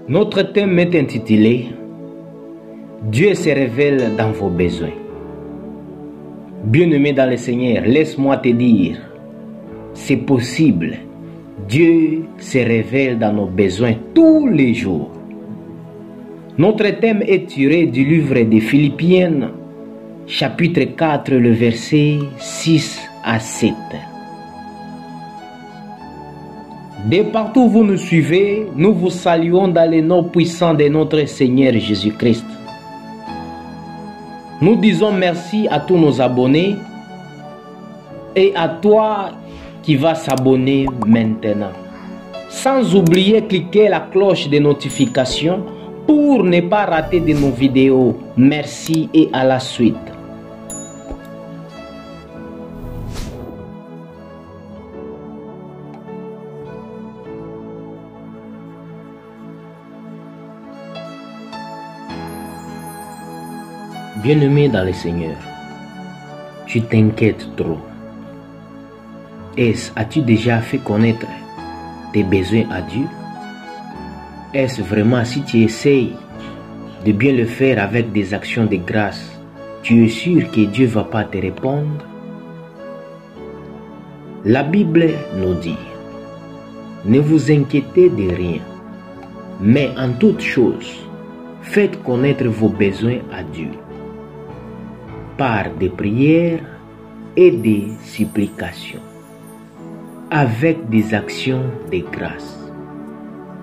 Notre thème est intitulé « Dieu se révèle dans vos besoins ». Bien-aimé dans le Seigneur, laisse-moi te dire, c'est possible. Dieu se révèle dans nos besoins tous les jours. Notre thème est tiré du livre des Philippiens, chapitre 4, le verset 6 à 7. De partout où vous nous suivez, nous vous saluons dans le nom puissant de notre Seigneur Jésus-Christ. Nous disons merci à tous nos abonnés et à toi qui vas s'abonner maintenant. Sans oublier cliquer la cloche de notification pour ne pas rater de nos vidéos. Merci et à la suite. Bien-aimé dans le Seigneur, tu t'inquiètes trop. As-tu déjà fait connaître tes besoins à Dieu? Est-ce vraiment, si tu essayes de bien le faire avec des actions de grâce, tu es sûr que Dieu ne va pas te répondre? La Bible nous dit, ne vous inquiétez de rien, mais en toute chose, faites connaître vos besoins à Dieu, par des prières et des supplications, avec des actions de grâce.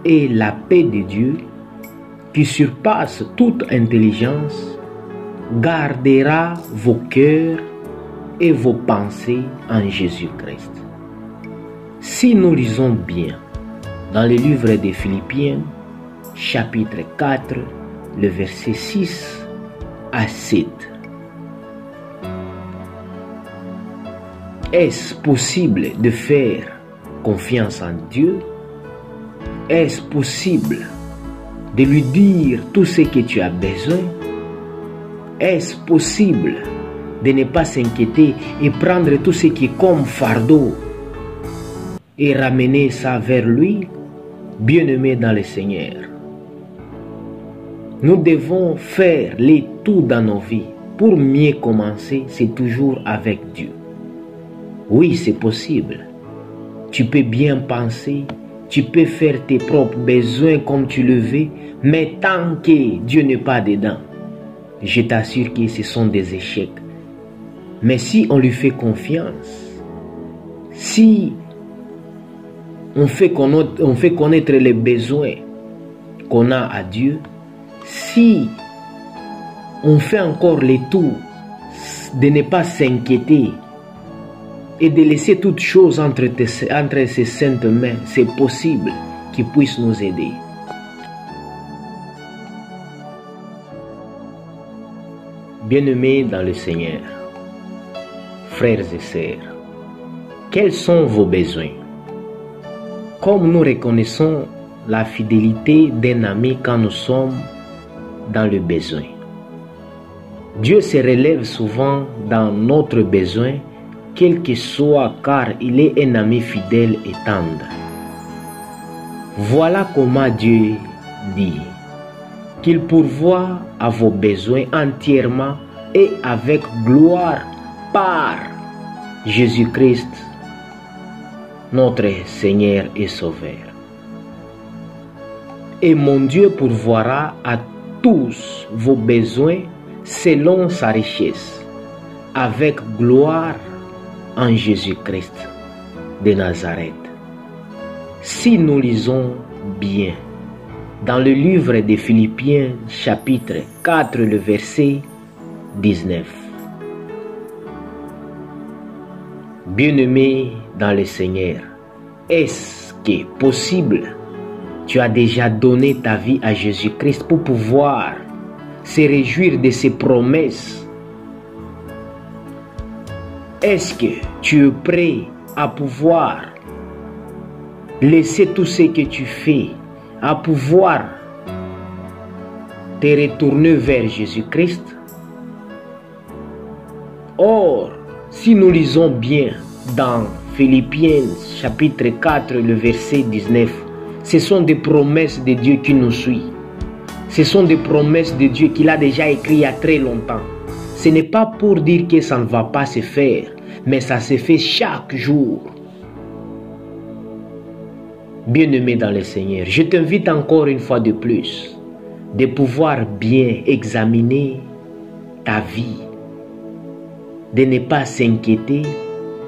Et la paix de Dieu, qui surpasse toute intelligence, gardera vos cœurs et vos pensées en Jésus-Christ. Si nous lisons bien dans le livre des Philippiens, chapitre 4, le verset 6 à 7, est-ce possible de faire confiance en Dieu? Est-ce possible de lui dire tout ce que tu as besoin? Est-ce possible de ne pas s'inquiéter et prendre tout ce qui est comme fardeau et ramener ça vers lui? Bien-aimé dans le Seigneur, nous devons faire les tout dans nos vies. Pour mieux commencer, c'est toujours avec Dieu. Oui, c'est possible. Tu peux bien penser, tu peux faire tes propres besoins comme tu le veux, mais tant que Dieu n'est pas dedans, je t'assure que ce sont des échecs. Mais si on lui fait confiance, si on fait connaître les besoins qu'on a à Dieu, si on fait encore le tout de ne pas s'inquiéter et de laisser toutes choses entre ses saintes mains, c'est possible qu'il puisse nous aider. Bien-aimés dans le Seigneur, frères et sœurs, quels sont vos besoins? Comme nous reconnaissons la fidélité d'un ami quand nous sommes dans le besoin. Dieu se relève souvent dans notre besoin, quel que soit, car il est un ami fidèle et tendre. Voilà comment Dieu dit qu'il pourvoit à vos besoins entièrement et avec gloire par Jésus-Christ, notre Seigneur et Sauveur. Et mon Dieu pourvoira à tous vos besoins selon sa richesse, avec gloire en Jésus-Christ de Nazareth. Si nous lisons bien dans le livre des Philippiens, chapitre 4, le verset 19. Bien-aimé dans le Seigneur, est-ce que possible tu as déjà donné ta vie à Jésus-Christ pour pouvoir se réjouir de ses promesses? Est-ce que tu es prêt à pouvoir laisser tout ce que tu fais, à pouvoir te retourner vers Jésus-Christ? Or, si nous lisons bien dans Philippiens chapitre 4, le verset 19, Ce sont des promesses de Dieu qui nous suivent. Ce sont des promesses de Dieu qu'il a déjà écrites il y a très longtemps. Ce n'est pas pour dire que ça ne va pas se faire, mais ça se fait chaque jour. Bien-aimé dans le Seigneur, je t'invite encore une fois de plus de pouvoir bien examiner ta vie, de ne pas s'inquiéter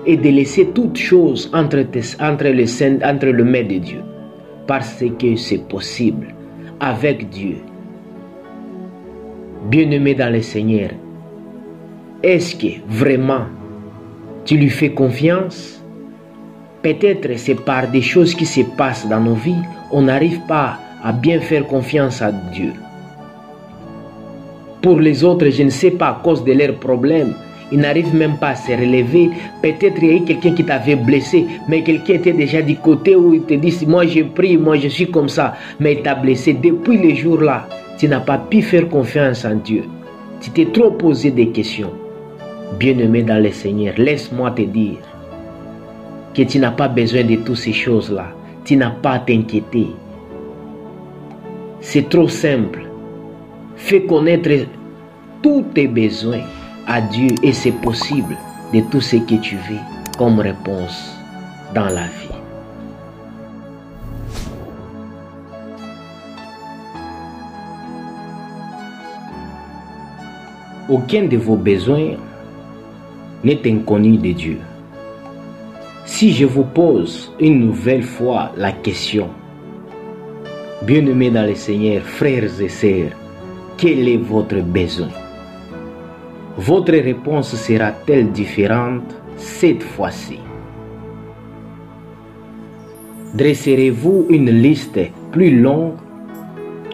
et de laisser toutes choses entre les mains de Dieu, parce que c'est possible avec Dieu. Bien-aimé dans le Seigneur, est-ce que vraiment tu lui fais confiance? Peut-être c'est par des choses qui se passent dans nos vies, on n'arrive pas à bien faire confiance à Dieu. Pour les autres, je ne sais pas, à cause de leurs problèmes, ils n'arrivent même pas à se relever. Peut-être il y a eu quelqu'un qui t'avait blessé, mais quelqu'un était déjà du côté où il te dit, moi je prie, moi je suis comme ça, mais il t'a blessé. Depuis les jours-là, tu n'as pas pu faire confiance en Dieu. Tu t'es trop posé des questions. Bien-aimé dans le Seigneur, laisse-moi te dire que tu n'as pas besoin de toutes ces choses-là. Tu n'as pas à t'inquiéter. C'est trop simple. Fais connaître tous tes besoins à Dieu et c'est possible de tout ce que tu veux comme réponse dans la vie. Aucun de vos besoins n'est inconnu de Dieu. Si je vous pose une nouvelle fois la question, bien-aimés dans le Seigneur, frères et sœurs, quel est votre besoin? Votre réponse sera-t-elle différente cette fois-ci? Dresserez-vous une liste plus longue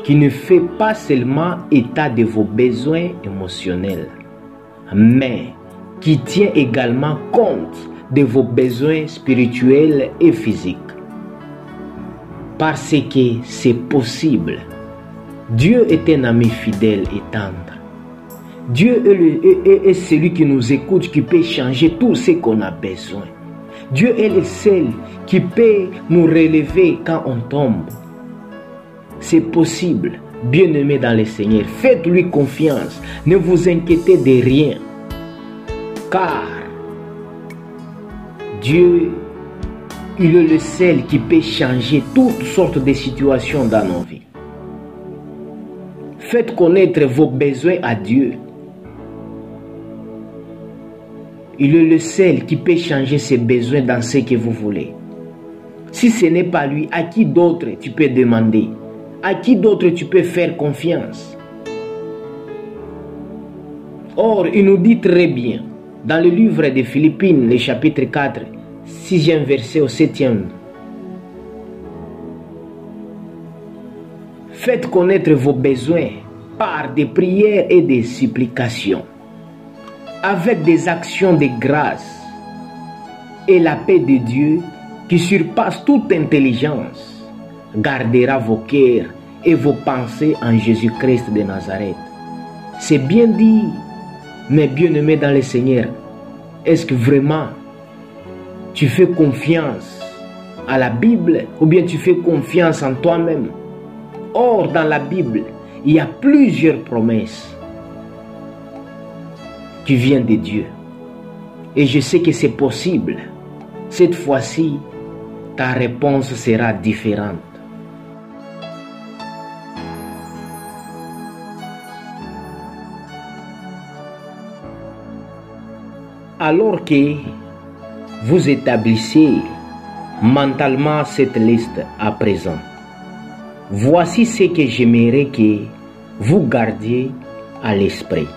qui ne fait pas seulement état de vos besoins émotionnels, mais qui tient également compte de vos besoins spirituels et physiques? Parce que c'est possible. Dieu est un ami fidèle et tendre. Dieu est celui qui nous écoute, qui peut changer tout ce qu'on a besoin. Dieu est le seul qui peut nous relever quand on tombe. C'est possible, bien-aimé dans le Seigneur. Faites-lui confiance. Ne vous inquiétez de rien. Car Dieu, il est le seul qui peut changer toutes sortes de situations dans nos vies. Faites connaître vos besoins à Dieu. Il est le seul qui peut changer ses besoins dans ce que vous voulez. Si ce n'est pas lui, à qui d'autre tu peux demander? À qui d'autre tu peux faire confiance? Or, il nous dit très bien, dans le livre de Philippiens, le chapitre 4, 6e verset au 7e. Faites connaître vos besoins par des prières et des supplications, avec des actions de grâce, et la paix de Dieu, qui surpasse toute intelligence, gardera vos cœurs et vos pensées en Jésus-Christ de Nazareth. C'est bien dit, mais bien-aimé dans le Seigneur, est-ce que vraiment tu fais confiance à la Bible ou bien tu fais confiance en toi-même? Or, dans la Bible, il y a plusieurs promesses qui viennent de Dieu. Et je sais que c'est possible. Cette fois-ci, ta réponse sera différente. Alors que vous établissez mentalement cette liste à présent, voici ce que j'aimerais que vous gardiez à l'esprit.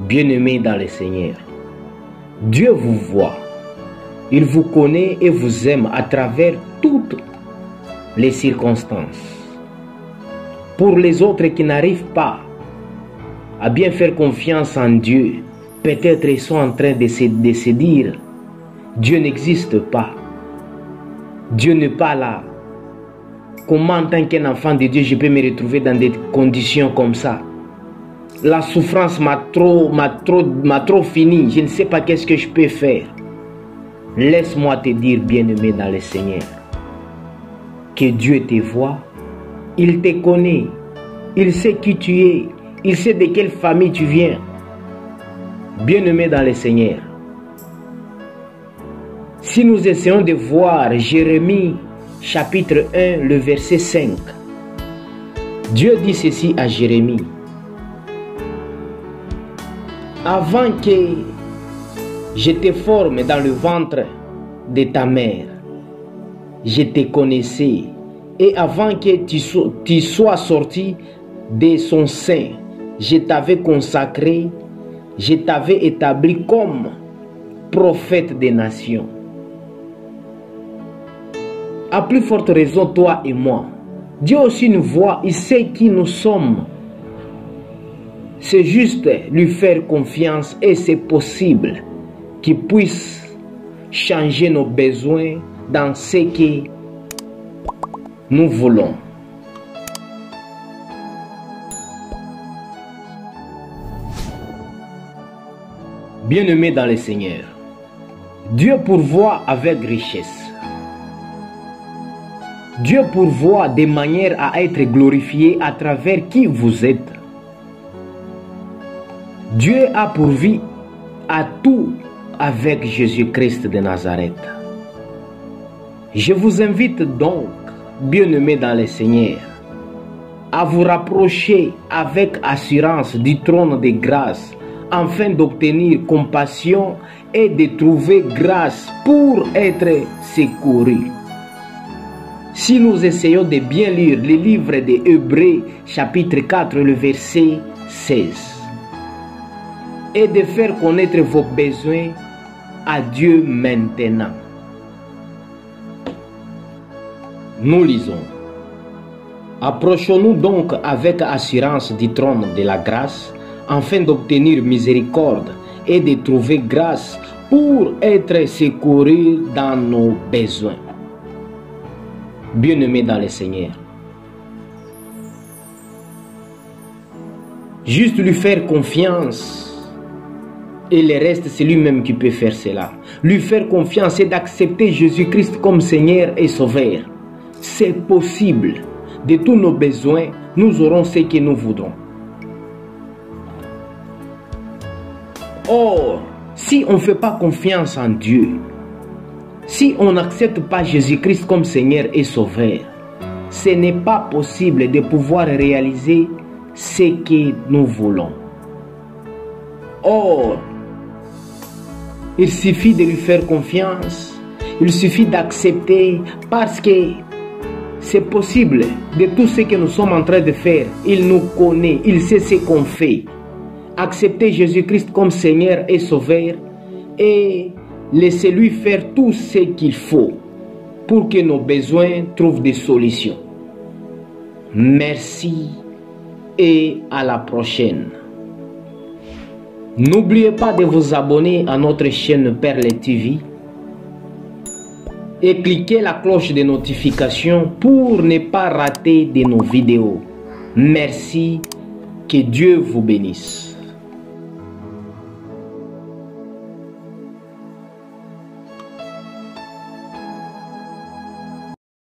Bien-aimés dans le Seigneur, Dieu vous voit, il vous connaît et vous aime à travers toutes les circonstances. Pour les autres qui n'arrivent pas à bien faire confiance en Dieu, peut-être ils sont en train de se dire, Dieu n'existe pas, Dieu n'est pas là. Comment en tant qu'un enfant de Dieu je peux me retrouver dans des conditions comme ça? La souffrance m'a trop fini, je ne sais pas qu'est-ce que je peux faire. Laisse-moi te dire, bien-aimé dans le Seigneur, que Dieu te voit, il te connaît, il sait qui tu es, il sait de quelle famille tu viens. Bien-aimé dans le Seigneur, si nous essayons de voir Jérémie chapitre 1, le verset 5, Dieu dit ceci à Jérémie: avant que je te forme dans le ventre de ta mère, je te connaissais, et avant que tu sois sorti de son sein, je t'avais consacré, je t'avais établi comme prophète des nations. À plus forte raison, toi et moi. Dieu aussi nous voit, il sait qui nous sommes. C'est juste lui faire confiance et c'est possible qu'il puisse changer nos besoins dans ce que nous voulons. Bien-aimés dans le Seigneur, Dieu pourvoit avec richesse. Dieu pourvoit de manière à être glorifié à travers qui vous êtes. Dieu a pourvu à tout avec Jésus-Christ de Nazareth. Je vous invite donc, bien-aimés dans le Seigneur, à vous rapprocher avec assurance du trône de grâce afin d'obtenir compassion et de trouver grâce pour être secourus. Si nous essayons de bien lire le livre des Hébreux, chapitre 4, le verset 16, et de faire connaître vos besoins à Dieu maintenant. Nous lisons: approchons-nous donc avec assurance du trône de la grâce, afin d'obtenir miséricorde et de trouver grâce pour être secourus dans nos besoins. Bien-aimés dans le Seigneur, juste lui faire confiance et le reste c'est lui-même qui peut faire cela. Lui faire confiance et d'accepter Jésus-Christ comme Seigneur et Sauveur. C'est possible. De tous nos besoins, nous aurons ce que nous voudrons. Or, si on ne fait pas confiance en Dieu, si on n'accepte pas Jésus-Christ comme Seigneur et Sauveur, ce n'est pas possible de pouvoir réaliser ce que nous voulons. Or, il suffit de lui faire confiance, il suffit d'accepter parce que c'est possible de tout ce que nous sommes en train de faire. Il nous connaît, il sait ce qu'on fait. Accepter Jésus-Christ comme Seigneur et Sauveur et laissez-lui faire tout ce qu'il faut pour que nos besoins trouvent des solutions. Merci et à la prochaine. N'oubliez pas de vous abonner à notre chaîne Perle TV et cliquez la cloche de notification pour ne pas rater de nos vidéos. Merci, que Dieu vous bénisse.